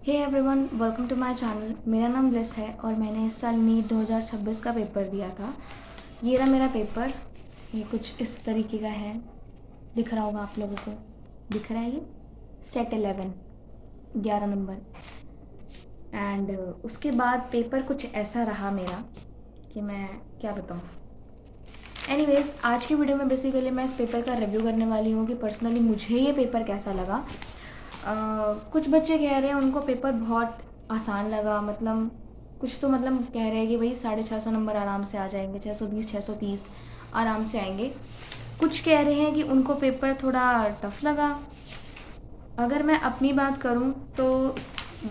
Hey everyone, welcome to my channel. मेरा नाम bless है और मैंने इस साल नीट 2026 का पेपर दिया था। ये रहा मेरा पेपर। ये कुछ इस तरीके का है, दिख रहा होगा आप लोगों को। दिख रहा है ये सेट 11 11 नंबर। एंड उसके बाद पेपर कुछ ऐसा रहा मेरा कि मैं क्या बताऊँ। एनीवेज, आज की वीडियो में बेसिकली मैं इस पेपर का रिव्यू करने वाली हूँ कि पर्सनली मुझे ये पेपर कैसा लगा। कुछ बच्चे कह रहे हैं उनको पेपर बहुत आसान लगा, मतलब कुछ तो मतलब कह रहे हैं कि भाई 650 नंबर आराम से आ जाएंगे, 620 630 आराम से आएंगे। कुछ कह रहे हैं कि उनको पेपर थोड़ा टफ लगा। अगर मैं अपनी बात करूं तो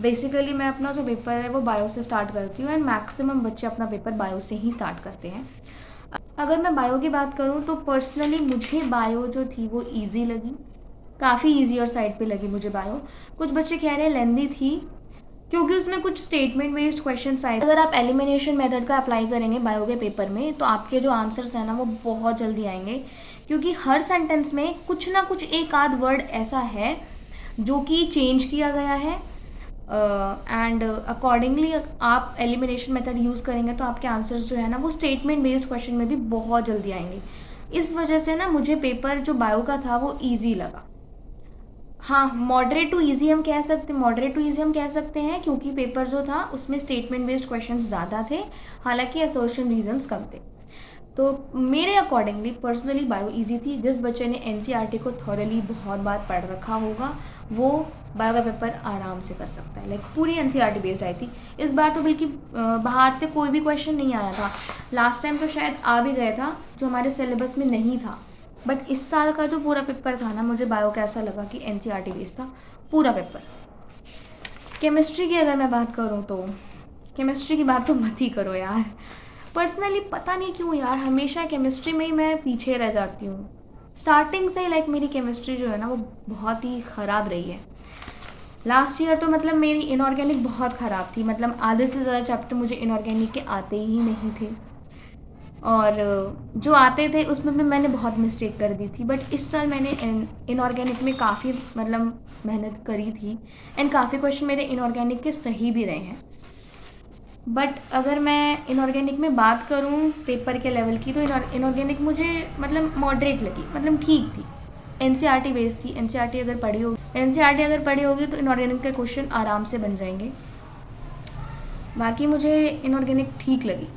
बेसिकली मैं अपना जो पेपर है वो बायो से स्टार्ट करती हूँ एंड मैक्सिमम बच्चे अपना पेपर बायो से ही स्टार्ट करते हैं। अगर मैं बायो की बात करूं तो पर्सनली मुझे बायो जो थी वो ईजी लगी, काफ़ी ईजी और साइड पे लगी मुझे बायो। कुछ बच्चे कह रहे हैं लेंदी थी क्योंकि उसमें कुछ स्टेटमेंट बेस्ड क्वेश्चन आए। अगर आप एलिमिनेशन मेथड का अप्लाई करेंगे बायो के पेपर में तो आपके जो आंसर्स हैं ना वो बहुत जल्दी आएंगे, क्योंकि हर सेंटेंस में कुछ ना कुछ एक आध वर्ड ऐसा है जो कि चेंज किया गया है एंड अकॉर्डिंगली आप एलिमिनेशन मेथड यूज़ करेंगे तो आपके आंसर्स जो है ना वो स्टेटमेंट बेस्ड क्वेश्चन में भी बहुत जल्दी आएंगे। इस वजह से ना मुझे पेपर जो बायो का था वो ईजी लगा। हाँ, मॉडरेट टू ईजी हम कह सकते हैं क्योंकि पेपर जो था उसमें स्टेटमेंट बेस्ड क्वेश्चंस ज़्यादा थे, हालांकि असर्शन रीजंस कम थे। तो मेरे अकॉर्डिंगली पर्सनली बायो इजी थी। जिस बच्चे ने एनसीईआरटी को थॉरली बहुत बार पढ़ रखा होगा वो बायो का पेपर आराम से कर सकता है। लाइक पूरी एनसीईआरटी बेस्ड आई थी। इस बार तो बल्कि बाहर से कोई भी क्वेश्चन नहीं आया था। लास्ट टाइम तो शायद आ भी गया था जो हमारे सिलेबस में नहीं था, बट इस साल का जो पूरा पेपर था ना मुझे बायो का ऐसा लगा कि एनसीईआरटी बेस्ड था पूरा पेपर। केमिस्ट्री की अगर मैं बात करूँ तो केमिस्ट्री की बात तो मत ही करो यार। पर्सनली पता नहीं क्यों यार, हमेशा केमिस्ट्री में ही मैं पीछे रह जाती हूँ। स्टार्टिंग से ही लाइक मेरी केमिस्ट्री जो है ना वो बहुत ही ख़राब रही है। लास्ट ईयर तो मतलब मेरी इनऑर्गेनिक बहुत ख़राब थी, मतलब आधे से ज़्यादा चैप्टर मुझे इनऑर्गेनिक के आते ही नहीं थे और जो आते थे उसमें भी मैंने बहुत मिस्टेक कर दी थी। बट इस साल मैंने इनऑर्गेनिक में काफ़ी मतलब मेहनत करी थी एंड काफ़ी क्वेश्चन मेरे इनऑर्गेनिक के सही भी रहे हैं। बट अगर मैं इनऑर्गेनिक में बात करूँ पेपर के लेवल की तो इनऑर्गेनिक मुझे मतलब मॉडरेट लगी, मतलब ठीक थी। एनसीईआरटी बेस्ड थी। एनसीईआरटी अगर पढ़ी होगी तो इनऑर्गेनिक के क्वेश्चन आराम से बन जाएंगे। बाकी मुझे इनऑर्गेनिक ठीक लगी।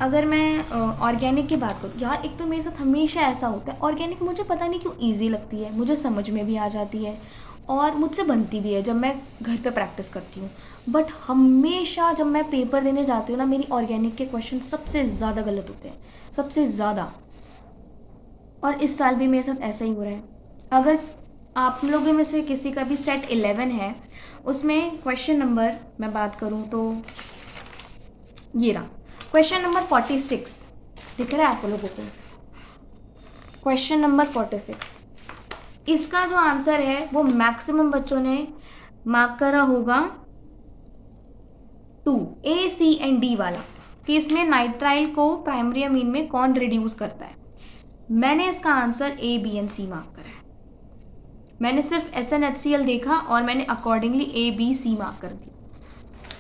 अगर मैं ऑर्गेनिक की बात करूँ यार, एक तो मेरे साथ हमेशा ऐसा होता है, ऑर्गेनिक मुझे पता नहीं क्यों ईजी लगती है, मुझे समझ में भी आ जाती है और मुझसे बनती भी है जब मैं घर पे प्रैक्टिस करती हूँ। बट हमेशा जब मैं पेपर देने जाती हूँ ना मेरी ऑर्गेनिक के क्वेश्चन सबसे ज़्यादा गलत होते हैं, सबसे ज़्यादा। और इस साल भी मेरे साथ ऐसा ही हो रहा है। अगर आप लोगों में से किसी का भी सेट 11 है उसमें क्वेश्चन नंबर मैं बात करूँ तो ये रहा क्वेश्चन नंबर 46, दिख रहा है आप लोगों को? क्वेश्चन नंबर 46, इसका जो आंसर है वो मैक्सिमम बच्चों ने मार्क करा होगा 2 A C एंड D वाला, कि इसमें नाइट्राइल को प्राइमरी अमीन में कौन रिड्यूस करता है। मैंने इसका answer A B and C mark करा है। मैंने सिर्फ SnHCl देखा और मैंने accordingly A B C mark कर दिया।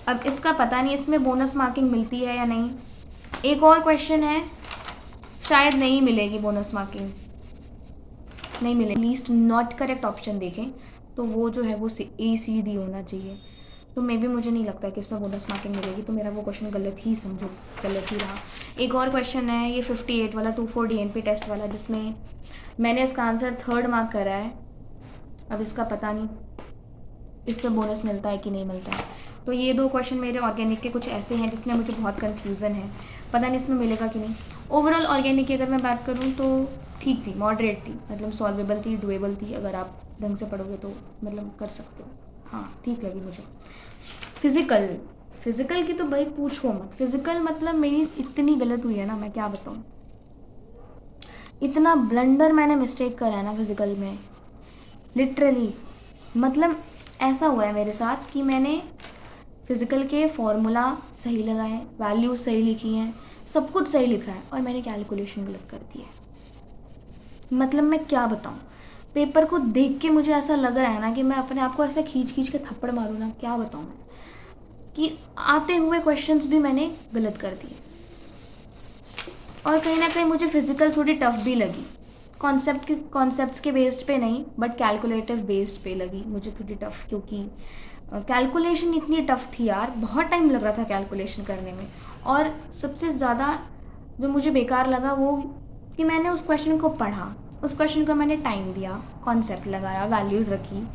अब इसका पता नहीं इसमें बोनस मार्किंग मिलती है या नहीं। एक और क्वेश्चन है, शायद नहीं मिलेगी बोनस मार्किंग, नहीं मिलेगी। लीस्ट नॉट करेक्ट ऑप्शन देखें तो वो जो है वो ACD होना चाहिए। तो मे भी मुझे नहीं लगता कि इसमें बोनस मार्किंग मिलेगी, तो मेरा वो क्वेश्चन गलत ही समझो, गलत ही रहा। एक और क्वेश्चन है ये 58 वाला 24 DNP टेस्ट वाला, जिसमें मैंने इसका आंसर 3rd मार्क करा है। अब इसका पता नहीं इस पर बोनस मिलता है कि नहीं मिलता है। तो ये 2 क्वेश्चन मेरे ऑर्गेनिक के कुछ ऐसे हैं जिसमें मुझे बहुत कन्फ्यूज़न है, पता नहीं इसमें मिलेगा कि नहीं। ओवरऑल ऑर्गेनिक की अगर मैं बात करूँ तो ठीक थी, मॉडरेट थी, मतलब सॉल्वेबल थी, डुएबल थी। अगर आप ढंग से पढ़ोगे तो मतलब कर सकते हो। हाँ, ठीक लगी मुझे। फिज़िकल की तो भाई पूछो मत। फिज़िकल मतलब मेरी इतनी गलत हुई है ना, मैं क्या बताऊँ। इतना ब्लंडर मैंने मिस्टेक करा है ना फिज़िकल में, लिटरली। मतलब ऐसा हुआ है मेरे साथ कि मैंने फिज़िकल के फॉर्मूला सही लगाए, वैल्यूज सही लिखी हैं, सब कुछ सही लिखा है और मैंने कैलकुलेशन गलत कर दी है। मतलब मैं क्या बताऊँ। पेपर को देख के मुझे ऐसा लग रहा है ना कि मैं अपने आप को ऐसा खींच खींच के थप्पड़ मारूँ ना, क्या बताऊँ मैं, कि आते हुए क्वेश्चंस भी मैंने गलत कर दिए। और कहीं ना कहीं मुझे फिज़िकल थोड़ी टफ भी लगी, कॉन्सेप्ट्स के बेस्ड पे नहीं, बट कैलकुलेटिव बेस्ड पे लगी मुझे थोड़ी टफ, क्योंकि कैलकुलेशन इतनी टफ थी यार, बहुत टाइम लग रहा था कैलकुलेशन करने में। और सबसे ज़्यादा जो मुझे बेकार लगा वो कि मैंने उस क्वेश्चन को पढ़ा, उस क्वेश्चन को मैंने टाइम दिया, कॉन्सेप्ट लगाया, वैल्यूज़ रखी,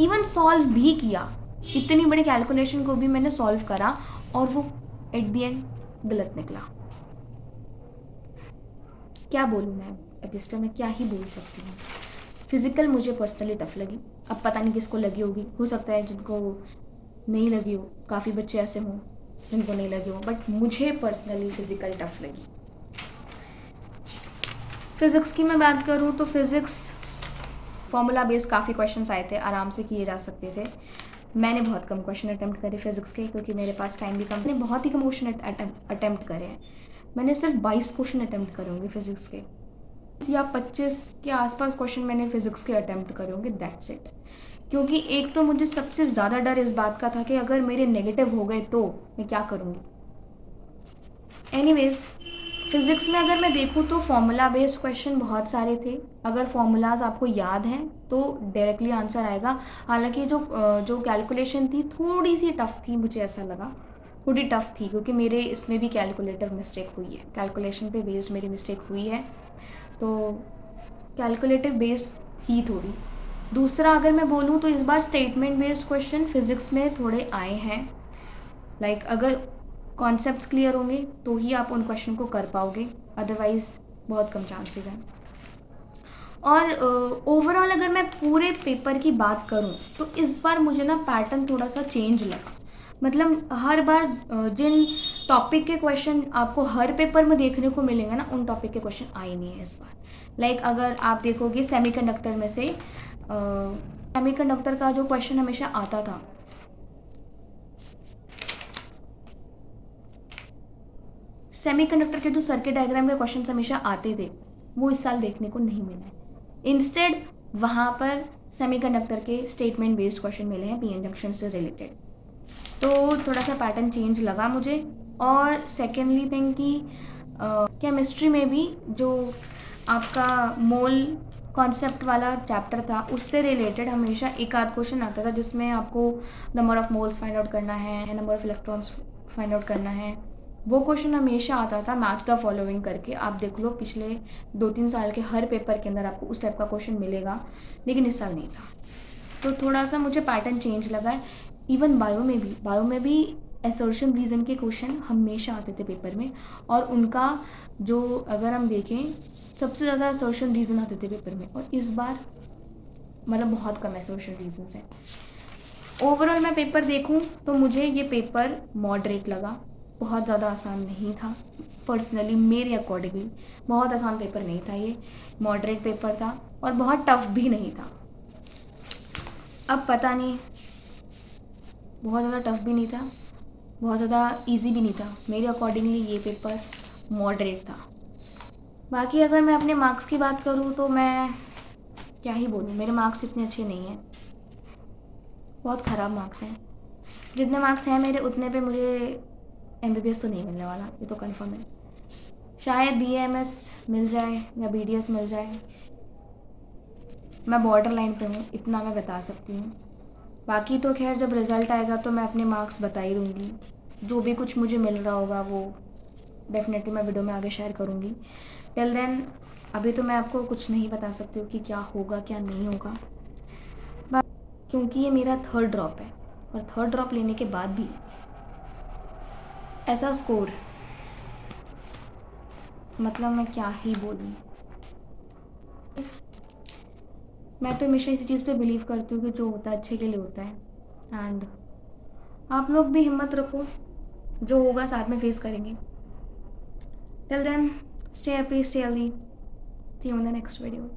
इवन सॉल्व भी किया, इतनी बड़ी कैलकुलेशन को भी मैंने सॉल्व करा, और वो एट दी एंड गलत निकला। क्या बोलूँ मैं, अब इस पर मैं क्या ही बोल सकती हूँ। फिज़िकल मुझे पर्सनली टफ लगी, अब पता नहीं किसको लगी होगी, हो सकता है जिनको नहीं लगी हो, काफ़ी बच्चे ऐसे हों जिनको नहीं लगी हो, बट मुझे पर्सनली फ़िज़िकल टफ लगी। फ़िज़िक्स की मैं बात करूँ तो फ़िज़िक्स फॉर्मूला बेस्ड काफ़ी क्वेश्चंस आए थे, आराम से किए जा सकते थे। मैंने बहुत कम क्वेश्चन अटैम्प्ट करे फ़िज़िक्स के, क्योंकि मेरे पास टाइम भी कम। मैंने बहुत ही कम क्वेश्चन अटैम्प्ट करे हैं। मैंने सिर्फ 22 क्वेश्चन अटैम्प्ट करे होंगे फ़िज़िक्स के, या 25 के आसपास क्वेश्चन मैंने फ़िज़िक्स के अटैम्प्ट करे होंगे, दैट्स इट। क्योंकि एक तो मुझे सबसे ज़्यादा डर इस बात का था कि अगर मेरे नेगेटिव हो गए तो मैं क्या करूँगी। एनीवेज, फिज़िक्स में अगर मैं देखूँ तो फॉर्मूला बेस्ड क्वेश्चन बहुत सारे थे। अगर फॉर्मूलाज आपको याद हैं तो डायरेक्टली आंसर आएगा। हालांकि जो कैलकुलेशन थी थोड़ी सी टफ थी, मुझे ऐसा लगा थोड़ी टफ थी, क्योंकि मेरे इसमें भी कैलकुलेटिव मिस्टेक हुई है, कैलकुलेशन पे बेस्ड मेरी मिस्टेक हुई है, तो कैलकुलेटिव बेस्ड ही थोड़ी। दूसरा अगर मैं बोलूँ तो इस बार स्टेटमेंट बेस्ड क्वेश्चन फिज़िक्स में थोड़े आए हैं। लाइक अगर कॉन्सेप्ट्स क्लियर होंगे तो ही आप उन क्वेश्चन को कर पाओगे, अदरवाइज़ बहुत कम चांसेस हैं। और ओवरऑल अगर मैं पूरे पेपर की बात करूं तो इस बार मुझे ना पैटर्न थोड़ा सा चेंज लगा। मतलब हर बार जिन टॉपिक के क्वेश्चन आपको हर पेपर में देखने को मिलेंगे ना, उन टॉपिक के क्वेश्चन आए नहीं है इस बार। लाइक अगर आप देखोगे सेमीकंडक्टर में से सेमीकंडक्टर का जो क्वेश्चन हमेशा आता था, सेमीकंडक्टर के जो सर्किट डायग्राम के क्वेश्चन हमेशा आते थे, वो इस साल देखने को नहीं मिला है। इंस्टेड वहाँ पर सेमीकंडक्टर के स्टेटमेंट बेस्ड क्वेश्चन मिले हैं पीएन जंक्शन से रिलेटेड, तो थोड़ा सा पैटर्न चेंज लगा मुझे। और सेकेंडली थिंग कि केमिस्ट्री में भी जो आपका मोल कॉन्सेप्ट वाला चैप्टर था उससे रिलेटेड हमेशा एक आध क्वेश्चन आता था, जिसमें आपको number of moles find out करना है, number of electrons find out करना है। वो क्वेश्चन हमेशा आता था मैच द फॉलोइंग करके। आप देख लो पिछले 2-3 साल के हर पेपर के अंदर आपको उस टाइप का क्वेश्चन मिलेगा, लेकिन इस साल नहीं था, तो थोड़ा सा मुझे पैटर्न चेंज लगा है। इवन बायो में भी असर्शन रीज़न के क्वेश्चन हमेशा आते थे पेपर में, और उनका जो अगर हम देखें सबसे ज़्यादा असर्शन रीज़न आते थे पेपर में, और इस बार मतलब बहुत कम असर्शन रीजन्स हैं। ओवरऑल मैं पेपर देखूं तो मुझे ये पेपर मॉडरेट लगा, बहुत ज़्यादा आसान नहीं था। पर्सनली मेरे अकॉर्डिंगली बहुत आसान पेपर नहीं था ये, मॉडरेट पेपर था, और बहुत टफ भी नहीं था। अब पता नहीं, बहुत ज़्यादा टफ भी नहीं था, बहुत ज़्यादा इजी भी नहीं था। मेरे अकॉर्डिंगली ये पेपर मॉडरेट था। बाकी अगर मैं अपने मार्क्स की बात करूँ तो मैं क्या ही बोलूँ, मेरे मार्क्स इतने अच्छे नहीं हैं, बहुत ख़राब मार्क्स हैं। जितने मार्क्स हैं मेरे उतने पे मुझे एमबीबीएस तो नहीं मिलने वाला, ये तो कंफर्म है। शायद बीएएमएस मिल जाए या बीडीएस मिल जाए, मैं बॉर्डर लाइन पे हूँ, इतना मैं बता सकती हूँ। बाकी तो खैर जब रिज़ल्ट आएगा तो मैं अपने मार्क्स बता ही दूँगी, जो भी कुछ मुझे मिल रहा होगा वो डेफिनेटली मैं वीडियो में आगे शेयर करूँगी। टिल देन अभी तो मैं आपको कुछ नहीं बता सकती हूँ कि क्या होगा क्या नहीं होगा, क्योंकि ये मेरा थर्ड ड्रॉप है, और थर्ड ड्रॉप लेने के बाद भी ऐसा स्कोर, मतलब मैं क्या ही बोलूँ। मैं तो हमेशा इसी चीज़ पे बिलीव करती हूँ कि जो होता है अच्छे के लिए होता है, एंड आप लोग भी हिम्मत रखो, जो होगा साथ में फेस करेंगे। Till then stay happy, stay healthy, see you in the next video.